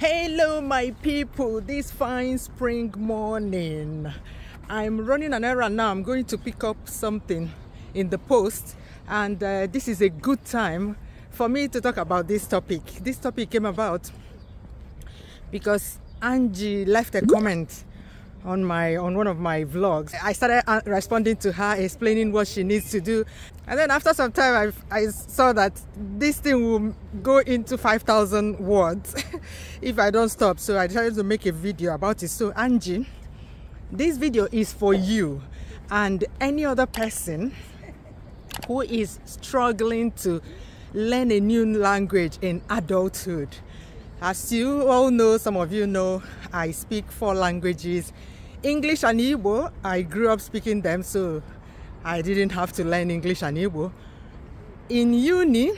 Hello my people, this fine spring morning. I'm running an errand now. I'm going to pick up something in the post, and this is a good time for me to talk about this topic. This topic came about because Angie left a comment on one of my vlogs. I started responding to her, explaining what she needs to do, and then after some time I saw that this thing will go into 5,000 words if I don't stop. So I decided to make a video about it. So Angie, this video is for you and any other person who is struggling to learn a new language in adulthood. As you all know, some of you know, I speak 4 languages, English and Igbo. I grew up speaking them, so I didn't have to learn English and Igbo. In uni,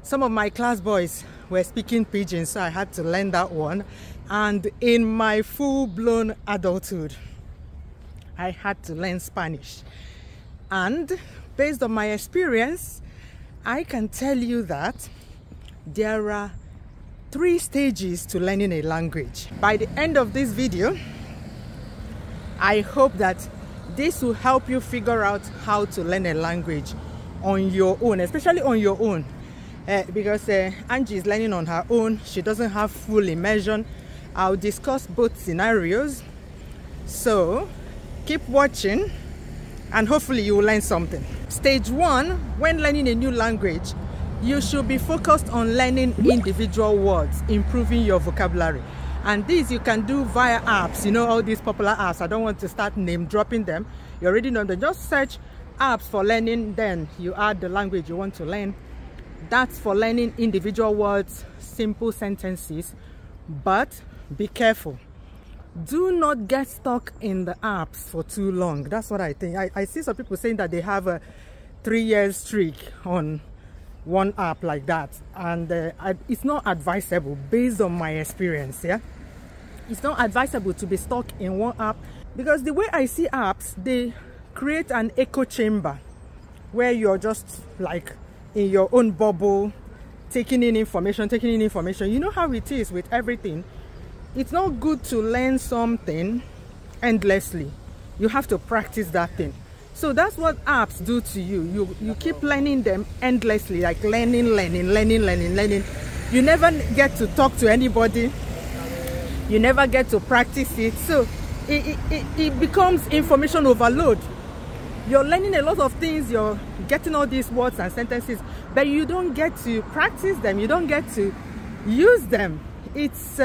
some of my class boys were speaking Pidgin, so I had to learn that one. And in my full-blown adulthood, I had to learn Spanish. And based on my experience, I can tell you that there are 3 stages to learning a language. By the end of this video, I hope that this will help you figure out how to learn a language on your own, especially on your own, because Angie is learning on her own. She doesn't have full immersion. I'll discuss both scenarios, so keep watching and hopefully you will learn something. Stage 1, when learning a new language, you should be focused on learning individual words, improving your vocabulary. And this you can do via apps. You know, all these popular apps. I don't want to start name dropping them. You already know them. Just search apps for learning, then you add the language you want to learn. That's for learning individual words, simple sentences. But be careful. Do not get stuck in the apps for too long. That's what I think. I see some people saying that they have a 3-year streak on one app like that, and it's not advisable based on my experience. Yeah, it's not advisable to be stuck in one app, because the way I see apps, they create an echo chamber where you're just like in your own bubble, taking in information. You know how it is with everything. It's not good to learn something endlessly. You have to practice that thing. So that's what apps do to you. You keep learning them endlessly, like learning. You never get to talk to anybody. You never get to practice it. So it becomes information overload. You're learning a lot of things. You're getting all these words and sentences, but you don't get to practice them. You don't get to use them. It's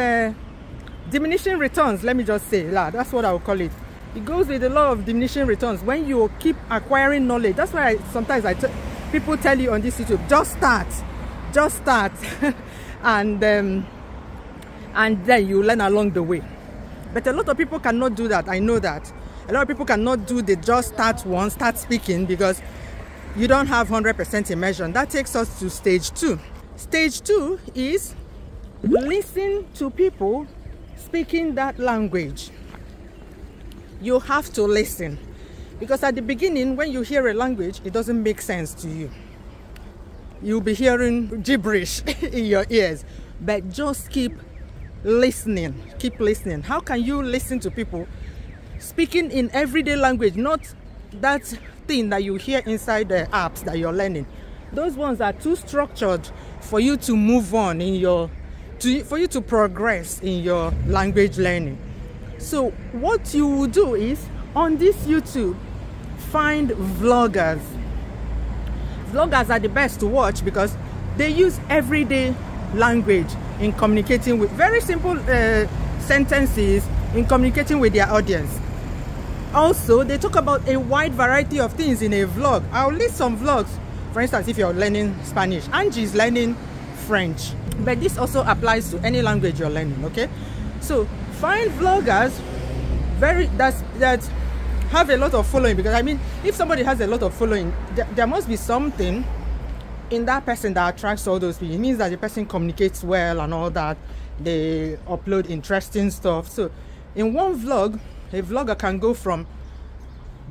diminishing returns. Let me just say that. That's what I would call it. It goes with a lot of diminishing returns when you keep acquiring knowledge. That's why sometimes people tell you on this YouTube, just start, and then you learn along the way. But a lot of people cannot do that. I know that a lot of people cannot do the just start one, start speaking, because you don't have 100% immersion. That takes us to stage 2. Stage 2 is listen to people speaking that language. You have to listen, because at the beginning, when you hear a language, it doesn't make sense to you. You'll be hearing gibberish in your ears, but just keep listening. Keep listening. How can you listen to people speaking in everyday language, not that thing that you hear inside the apps that you're learning? Those ones are too structured for you to move on for you to progress in your language learning. So what you will do is, on this YouTube, find vloggers. Vloggers are the best to watch because they use everyday language in communicating with very simple sentences, in communicating with their audience. Also, they talk about a wide variety of things in a vlog. I'll list some vlogs. For instance, if you're learning Spanish, Angie is learning French, but this also applies to any language you're learning. Okay, so find vloggers that have a lot of following, because I mean, if somebody has a lot of following, there must be something in that person that attracts all those people. It means that the person communicates well and all that. They upload interesting stuff. So in one vlog, a vlogger can go from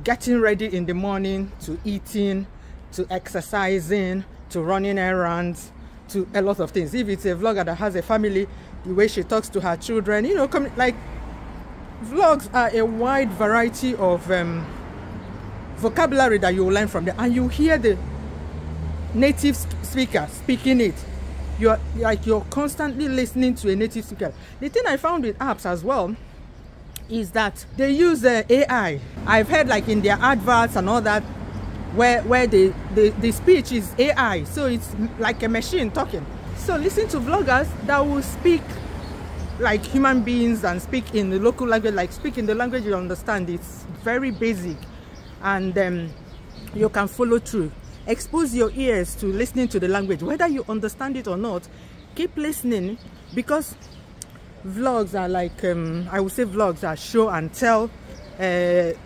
getting ready in the morning to eating to exercising to running errands to a lot of things. If it's a vlogger that has a family, the way she talks to her children, you know, like vlogs are a wide variety of vocabulary that you will learn from there, and you hear the native speaker speaking it. You're constantly listening to a native speaker. The thing I found with apps as well is that they use AI. I've heard like in their adverts and all that, where the speech is AI, so it's like a machine talking. So listen to vloggers that will speak like human beings and speak in the local language, like speak in the language you understand. It's very basic, and you can follow through. Expose your ears to listening to the language, whether you understand it or not. Keep listening, because vlogs are like I would say vlogs are show and tell.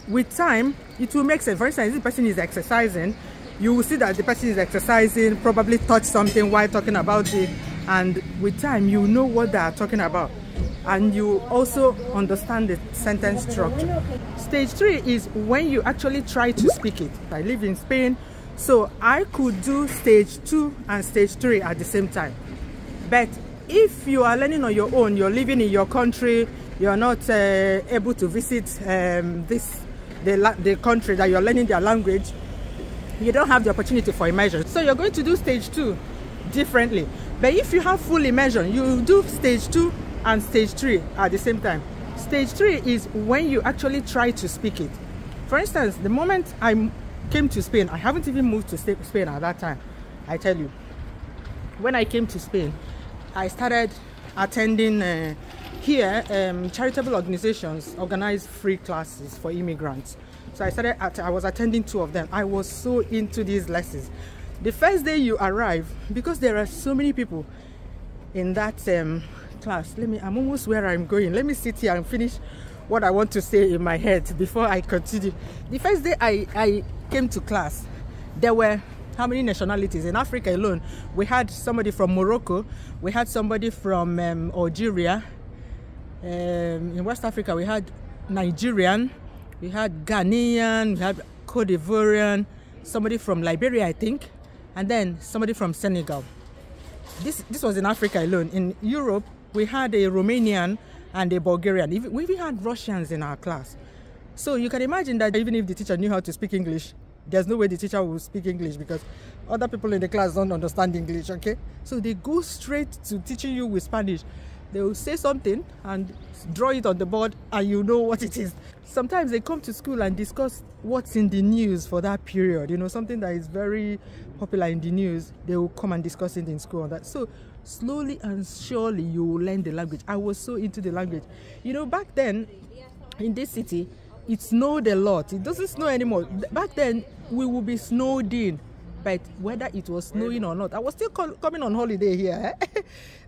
With time it will make sense. For instance, if the person is exercising, you will see that the person is exercising, probably touch something while talking about it, and with time you know what they are talking about, and you also understand the sentence structure. Stage 3 is when you actually try to speak it. I live in Spain, so I could do stage 2 and stage 3 at the same time. But if you are learning on your own, you're living in your country, you're not able to visit the country that you're learning their language, you don't have the opportunity for immersion. So you're going to do stage 2 differently. But if you have full immersion, you do stage 2 and stage 3 at the same time. Stage 3 is when you actually try to speak it. For instance, the moment I came to Spain, I haven't even moved to Spain at that time, I tell you. When I came to Spain, I started attending here charitable organizations organize free classes for immigrants. So I was attending 2 of them. I was so into these lessons. The first day you arrive, because there are so many people in that class. I'm almost where I'm going. Let me sit here and finish what I want to say in my head before I continue. The first day I came to class, there were how many nationalities? In Africa alone, we had somebody from Morocco, we had somebody from Algeria. In West Africa, we had Nigerian, we had Ghanaian, we had Cote d'Ivoirian, somebody from Liberia, I think, and then somebody from Senegal. This was in Africa alone. In Europe, we had a Romanian and a Bulgarian. We even had Russians in our class. So you can imagine that even if the teacher knew how to speak English, there's no way the teacher will speak English, because other people in the class don't understand English, okay? So they go straight to teaching you with Spanish. They will say something and draw it on the board, and you know what it is. Sometimes they come to school and discuss what's in the news for that period, you know, something that is very popular in the news. They will come and discuss it in school on that. So slowly and surely you will learn the language. I was so into the language. You know, back then in this city, it snowed a lot. It doesn't snow anymore. Back then, we would be snowed in. But whether it was snowing or not, I was still coming on holiday here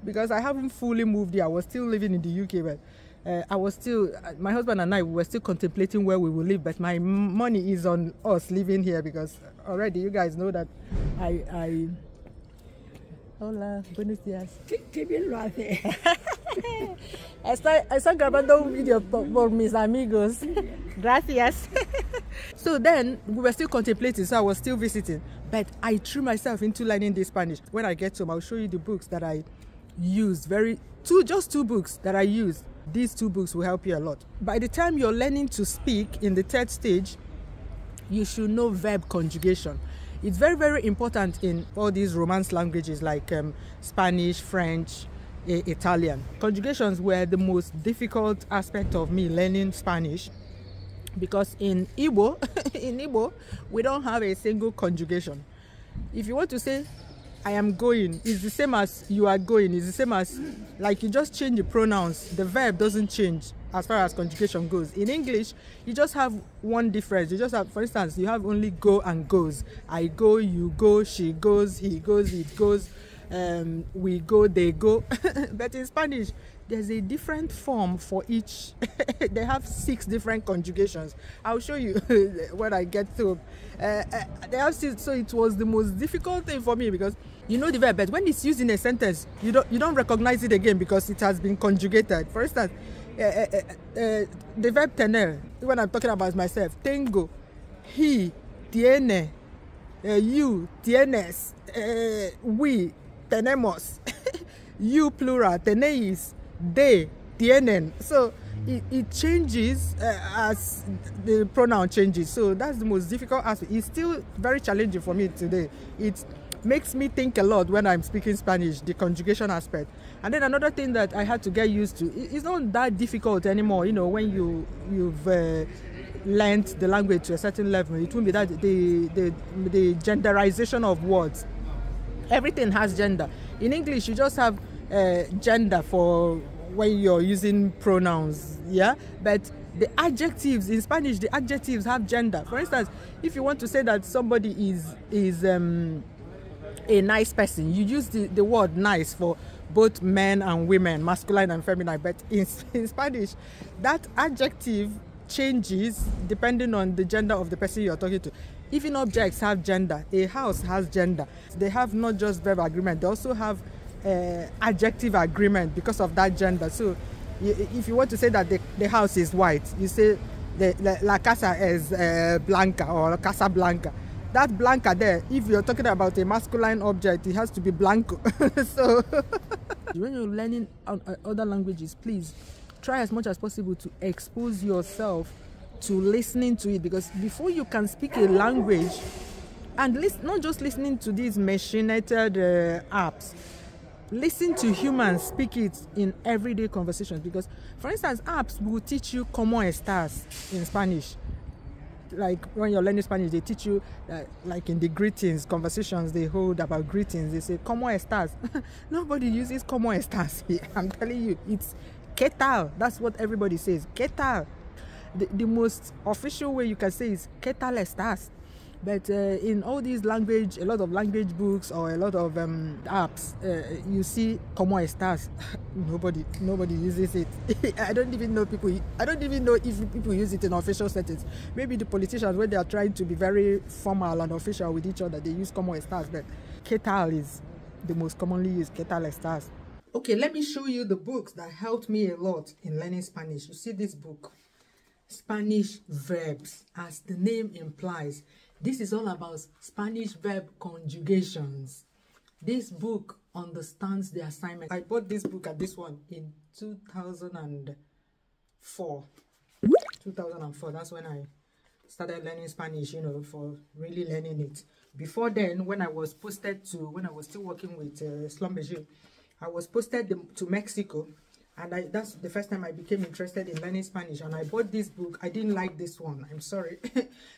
because I haven't fully moved here. I was still living in the UK, but I was still, my husband and I were still contemplating where we will live. But my money is on us living here, because already you guys know that I Hola, buenos días. Qué bien lo hace. Estoy grabando un video por mis amigos. Gracias. So then we were still contemplating, so I was still visiting, but I threw myself into learning this Spanish. When I get home, I'll show you the books that I used. Just 2 books that I used. These 2 books will help you a lot. By the time you're learning to speak in the 3rd stage, you should know verb conjugation. It's very, very important in all these Romance languages like Spanish, French, Italian. Conjugations were the most difficult aspect of me learning Spanish, because in Igbo, we don't have a single conjugation. If you want to say, I am going, it's the same as you are going. It's the same as, like, you just change the pronouns. The verb doesn't change as far as conjugation goes. In English, you just have one difference. You just have, for instance, you have only go and goes. I go, you go, she goes, he goes, it goes, we go, they go. But in Spanish, there's a different form for each. They have 6 different conjugations. I'll show you when I get to. They have 6, so it was the most difficult thing for me, because you know the verb, but when it's used in a sentence, you don't recognize it again because it has been conjugated. For instance, the verb tener, when I'm talking about myself, tengo, he, tiene, you, tienes, we, tenemos, you plural, tenéis, they, tienen. So it changes as the pronoun changes. So that's the most difficult aspect. It's still very challenging for me today. It makes me think a lot when I'm speaking Spanish, the conjugation aspect. And then another thing that I had to get used to, it's not that difficult anymore, you know, when you've learned the language to a certain level. It won't be that the genderization of words. Everything has gender. In English, you just have gender for when you're using pronouns, yeah? But the adjectives, in Spanish, the adjectives have gender. For instance, if you want to say that somebody is a nice person, you use the word nice for both men and women, masculine and feminine. But in Spanish, that adjective changes depending on the gender of the person you're talking to. Even objects have gender. A house has gender. They have not just verb agreement, they also have adjective agreement because of that gender. So if you want to say that the house is white, you say la casa es blanca or casa blanca. That blanca there, if you're talking about a masculine object, it has to be blanco. So when you're learning other languages, please try as much as possible to expose yourself to listening to it, because before you can speak a language, and not just listening to these machinated apps, listen to humans speak it in everyday conversations. Because, for instance, apps will teach you "cómo estás" in Spanish. Like when you're learning Spanish, they teach you like in the greetings conversations they hold about greetings, they say "cómo estás." Nobody uses "cómo estás" here. I'm telling you, it's "qué tal." That's what everybody says, "qué tal." The most official way you can say is "qué tal estás." But in all these language, a lot of language books or a lot of apps, you see "cómo estás." Nobody uses it. I don't even know if people use it in official settings. Maybe the politicians, when they are trying to be very formal and official with each other, they use "cómo estás." But "qué tal" is the most commonly used. "Qué tal estás." Okay, let me show you the books that helped me a lot in learning Spanish. You see this book, Spanish Verbs, as the name implies. This is all about Spanish verb conjugations. This book understands the assignment. I bought this book at this one in 2004. 2004, that's when I started learning Spanish, you know, for really learning it. Before then, when I was still working with Schlumberger, I was posted to Mexico. And that's the first time I became interested in learning Spanish. And I bought this book. I didn't like this one. I'm sorry.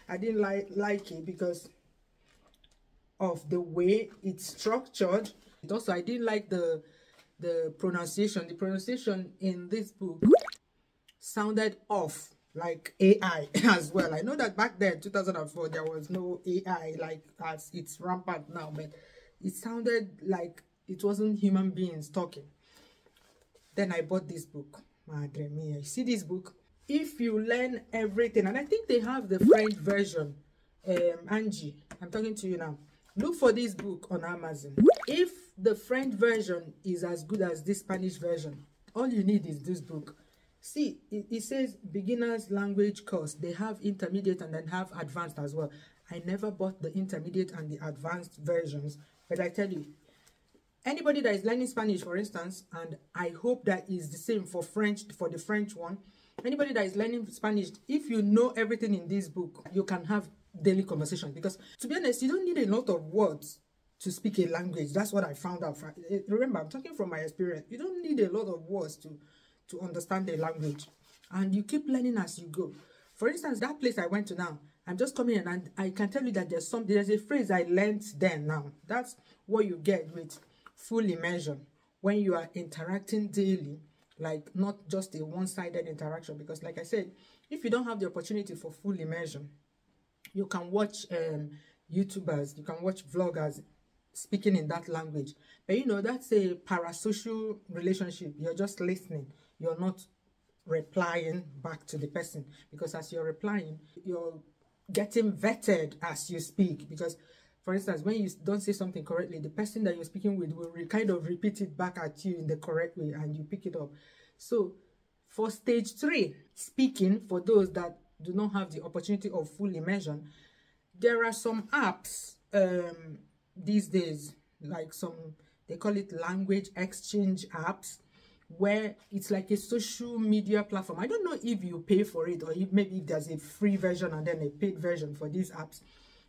I didn't like it because of the way it's structured. Also, I didn't like the pronunciation. The pronunciation in this book sounded off, like AI as well. I know that back then, 2004, there was no AI like as it's rampant now. But it sounded like it wasn't human beings talking. Then I bought this book. Madre mia. You see this book? If you learn everything, and I think they have the French version, Angie, I'm talking to you now. Look for this book on Amazon. If the French version is as good as this Spanish version, all you need is this book. See, it says beginner's language course. They have intermediate and then have advanced as well. I never bought the intermediate and the advanced versions, but I tell you, anybody that is learning Spanish, for instance, and I hope that is the same for the French one, anybody that is learning Spanish, if you know everything in this book, you can have daily conversations. Because, to be honest, you don't need a lot of words to speak a language. That's what I found out. Remember, I'm talking from my experience. You don't need a lot of words to understand the language. And you keep learning as you go. For instance, that place I went to now, I'm just coming in and I can tell you that there's a phrase I learned then now. That's what you get with full immersion when you are interacting daily, like not just a one-sided interaction. Because like I said, if you don't have the opportunity for full immersion, you can watch YouTubers, you can watch vloggers speaking in that language, but you know, that's a parasocial relationship. You're just listening, you're not replying back to the person, because as you're replying, you're getting vetted as you speak. Because, for instance, when you don't say something correctly, the person that you're speaking with will kind of repeat it back at you in the correct way, and you pick it up. So for stage 3, speaking, for those that do not have the opportunity of full immersion, there are some apps these days, like they call it language exchange apps, where it's like a social media platform. I don't know if you pay for it or if maybe there's a free version and then a paid version for these apps,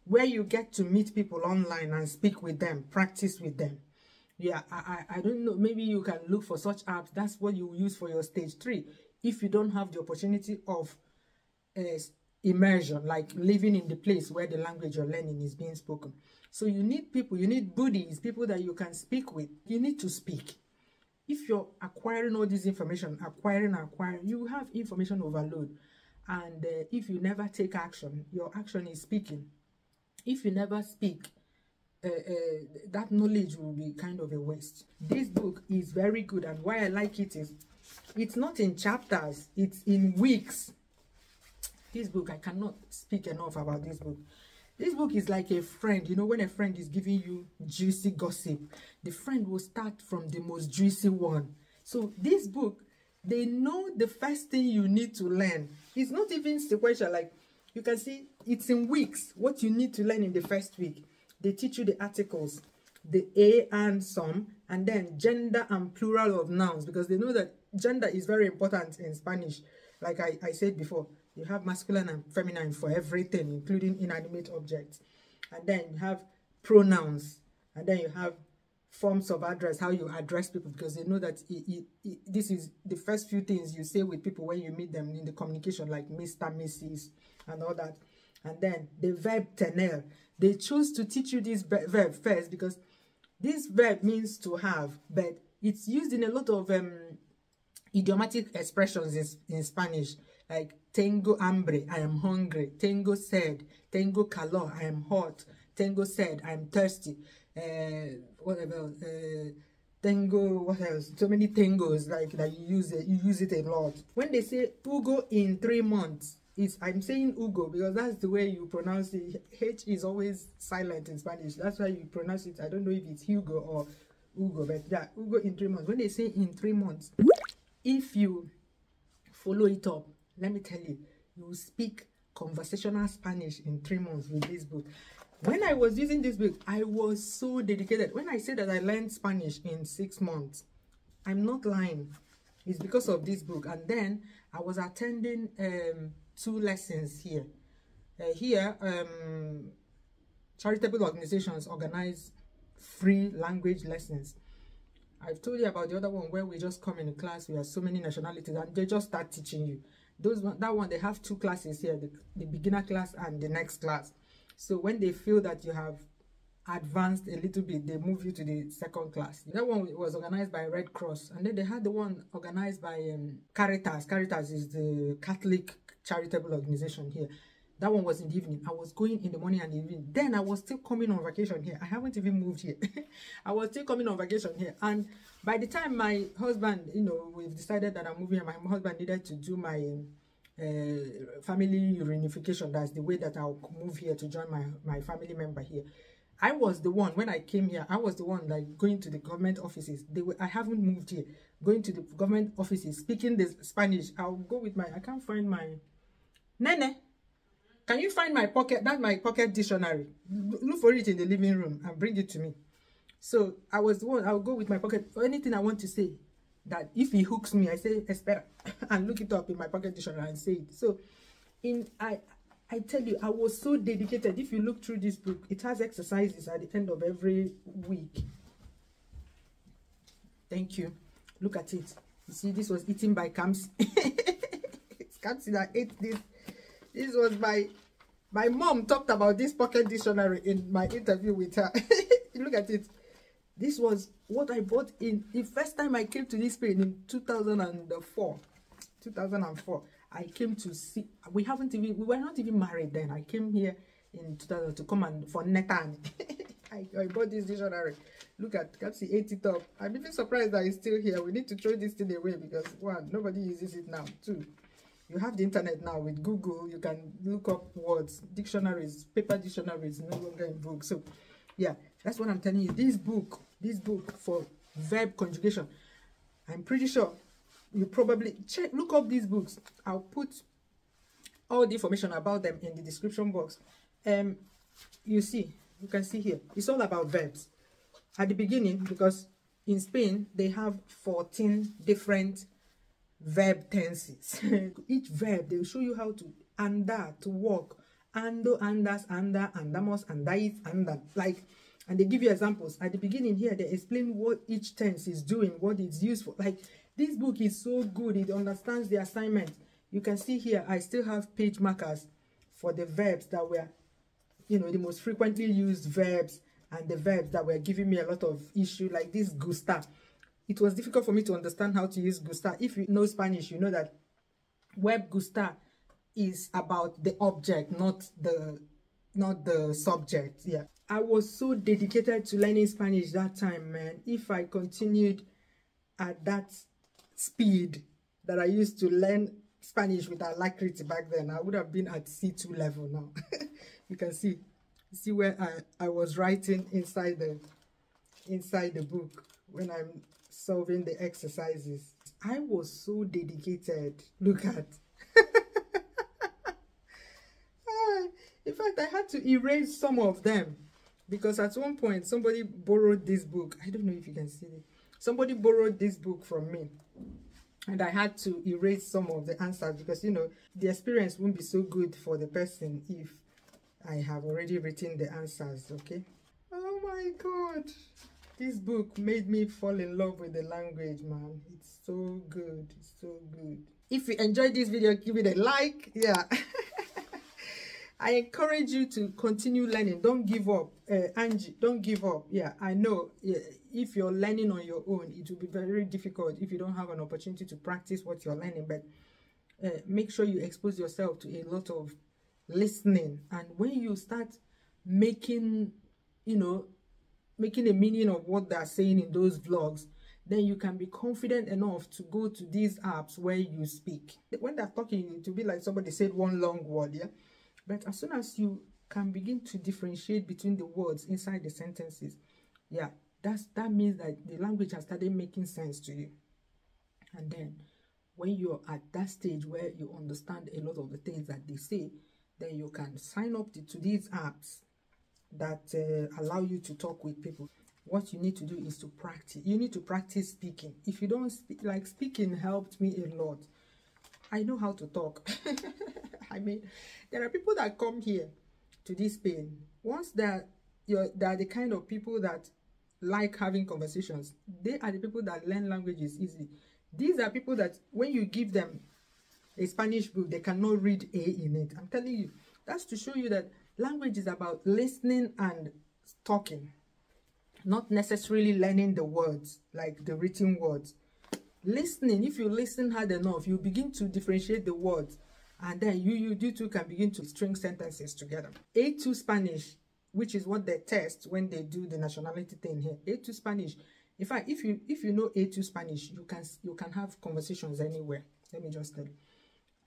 where you get to meet people online and speak with them, practice with them. Yeah, I don't know, maybe you can look for such apps. That's what you use for your stage 3 if you don't have the opportunity of immersion, like living in the place where the language you're learning is being spoken. So you need people, you need buddies, people that you can speak with. You need to speak. If you're acquiring all this information, acquiring, you have information overload. And if you never take action, your action is speaking. If you never speak, that knowledge will be kind of a waste. This book is very good, and why I like it is it's not in chapters, it's in weeks. This book, I cannot speak enough about this book. This book is like a friend. You know, when a friend is giving you juicy gossip, the friend will start from the most juicy one. So this book, they know the first thing you need to learn. It's not even sequential. Like you can see, it's in weeks what you need to learn in the first week. They teach you the articles, the a and some, and then gender and plural of nouns, because they know that gender is very important in Spanish. Like I said before, you have masculine and feminine for everything, including inanimate objects. And then you have pronouns. And then you have forms of address, how you address people, because they know that this is the first few things you say with people when you meet them in the communication, like Mr., Mrs., and all that. And then the verb tener. They choose to teach you this verb first because this verb means to have, but it's used in a lot of idiomatic expressions in Spanish, like tengo hambre, I am hungry. Tengo sed, tengo calor, I am hot. Tengo sed, I am thirsty. Whatever. Tengo, what else? So many tengos, like that you use it a lot. When they say Ugo in 3 months, I'm saying Ugo because that's the way you pronounce it. H is always silent in Spanish. That's why you pronounce it. I don't know if it's Hugo or Ugo, but yeah, Ugo in 3 months. When they say in 3 months, if you follow it up, let me tell you, you will speak conversational Spanish in 3 months with this book. When I was using this book, I was so dedicated. When I say that I learned Spanish in 6 months, I'm not lying. It's because of this book. And then I was attending 2 lessons here. Charitable organizations organize free language lessons. I've told you about the other one where we just come in a class, we have so many nationalities, and they just start teaching you. That one, they have 2 classes here, the beginner class and the next class. So when they feel that you have advanced a little bit, they move you to the 2nd class. That one was organized by Red Cross, and then they had the one organized by Caritas. Caritas is the Catholic charitable organization here. That one was in the evening. I was going in the morning and the evening. Then I was still coming on vacation here. I haven't even moved here. I was still coming on vacation here. And by the time my husband, you know, we've decided that I'm moving here, my husband needed to do my family reunification. That's the way that I'll move here to join my family member here. I was the one, when I came here, I was the one like going to the government offices. I haven't moved here. Going to the government offices, speaking the Spanish. I'll go with I can't find my, Nene, can you find my pocket, that's my pocket dictionary. Look for it in the living room and bring it to me. So I was the one, I'll go with my pocket, anything I want to say, that if he hooks me, I say, espera, and look it up in my pocket dictionary and say it. So I tell you, I was so dedicated. If you look through this book, it has exercises at the end of every week. Thank you. Look at it. You see, this was eaten by Kamsi. It's Kamsi that ate this. This was my mom talked about this pocket dictionary in my interview with her. Look at it. This was what I bought in the first time I came to this place in 2004. 2004. I came to see, we were not even married then. I came here in 2000 to come and for Netan. I bought this dictionary. Look at, Kapsi ate it up. I'm even surprised that it's still here. We need to throw this thing away because 1, nobody uses it now. 2, you have the internet now with Google. You can look up words, dictionaries, paper dictionaries, no longer in books. So yeah, that's what I'm telling you. This book for verb conjugation, I'm pretty sure you probably look up these books. I'll put all the information about them in the description box. You can see here, it's all about verbs. At the beginning, because in Spain, they have 14 different verb tenses. Each verb, they will show you how to andar, to walk. Ando, andas, anda, andamos, andais, andan. Like, and they give you examples. At the beginning here, they explain what each tense is doing, what it's used for. Like, this book is so good. It understands the assignment. You can see here, I still have page markers for the verbs that were, you know, the most frequently used verbs and the verbs that were giving me a lot of issue, like this gusta. It was difficult for me to understand how to use gusta. If you know Spanish, you know that verb gusta is about the object, not the subject. Yeah, I was so dedicated to learning Spanish that time, man. If I continued at that speed that I used to learn Spanish with alacrity back then, I would have been at C2 level now. You can see where I was writing inside the book when I'm solving the exercises. I was so dedicated. Look at. In fact, I had to erase some of them because at one point somebody borrowed this book. I don't know if you can see it. Somebody borrowed this book from me, and I had to erase some of the answers because, you know, the experience won't be so good for the person if I have already written the answers. Okay. Oh my God, this book made me fall in love with the language, man. It's so good. It's so good. If you enjoyed this video, give it a like. Yeah. I encourage you to continue learning. Don't give up. Angie, don't give up. Yeah, I know. Yeah, if you're learning on your own, it will be very difficult if you don't have an opportunity to practice what you're learning. But make sure you expose yourself to a lot of listening. And when you start making, you know, making a meaning of what they're saying in those vlogs, then you can be confident enough to go to these apps where you speak. When they're talking, it will be like somebody said one long word, yeah? But as soon as you can begin to differentiate between the words inside the sentences, yeah, that means that the language has started making sense to you. And then when you're at that stage where you understand a lot of the things that they say, then you can sign up to these apps that allow you to talk with people. What you need to do is to practice. You need to practice speaking. If you don't speak, like, speaking helped me a lot. I know how to talk. I mean, there are people that come here to this Spain. Once they're the kind of people that like having conversations, they are the people that learn languages easily. These are people that when you give them a Spanish book, they cannot read A in it. I'm telling you, that's to show you that language is about listening and talking, not necessarily learning the words, like the written words. Listening, if you listen hard enough, you begin to differentiate the words, and then you too can begin to string sentences together. A2 Spanish, which is what they test when they do the nationality thing here. A2 Spanish. In fact, if you know A2 Spanish, you can have conversations anywhere. Let me just tell you.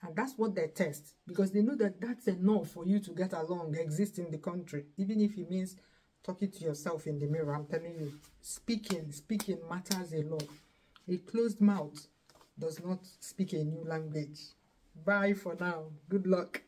And that's what they test, because they know that that's enough for you to get along, exist in the country, even if it means talking to yourself in the mirror. I'm telling you, speaking matters a lot. A closed mouth does not speak a new language. Bye for now. Good luck.